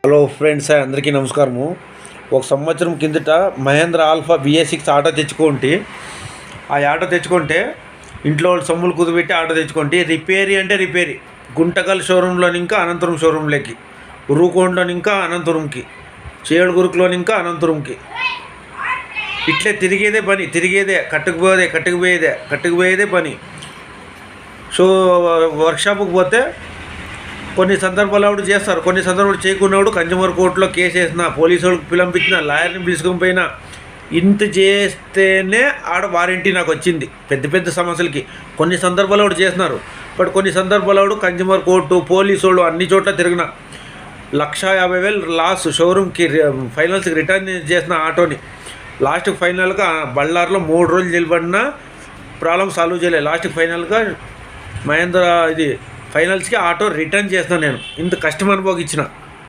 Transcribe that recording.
Hello friends, అందరికీ నమస్కారము. ఒక సంవత్సరం కిందట మహేంద్ర ఆల్ఫా BS6 ఆటో తెచ్చుకుంటే ఆ ఆటో తెచ్చుకుంటే ఇంట్లో వాళ్ళు సొమ్ములు కుదిపెట్టి ఆటో తెచ్చుకుంటే రిపేరీ గుంటకల్ షోరూంలోని ఇంకా అనంతపురం షోరూంలోకి, ఉరుకోండలోని ఇంకా అనంతపురంకి, చేడుగురుకులోని ఇంకా అనంతపురంకి ఇట్లే తిరిగేదే కట్టుకుపోయేదే పని. సో వర్క్షాప్కి పోతే కొన్ని సందర్భాలు ఆవిడ చేస్తారు, కొన్ని సందర్భాలు చేయకున్నవాడు కన్జ్యూమర్ కోర్టులో కేసు వేసిన, పోలీసు వాళ్ళకి పిలిపించిన, లాయర్ని పిలుచుకొని పోయినా ఇంత చేస్తేనే ఆడ వారంటీ నాకు వచ్చింది. పెద్ద సమస్యలకి కొన్ని సందర్భాలు ఆవిడ చేస్తున్నారు. బట్ కొన్ని సందర్భాలు ఆవిడ కన్జ్యూమర్ కోర్టు, పోలీసు వాళ్ళు అన్ని చోట్ల తిరిగిన 1,50,000 లాస్ షోరూమ్కి ఫైనల్స్కి రిటర్న్ చేసిన ఆటోని లాస్ట్కి ఫైనల్గా బళ్ళార్లో 3 రోజులు నిలబడినా ప్రాబ్లం సాల్వ్ చేయలేదు. లాస్ట్కి ఫైనల్గా మహేంద్ర ఫైనల్స్కి ఆటో రిటర్న్ చేస్తాను. నేను ఇంత కష్టం అనుభవించిన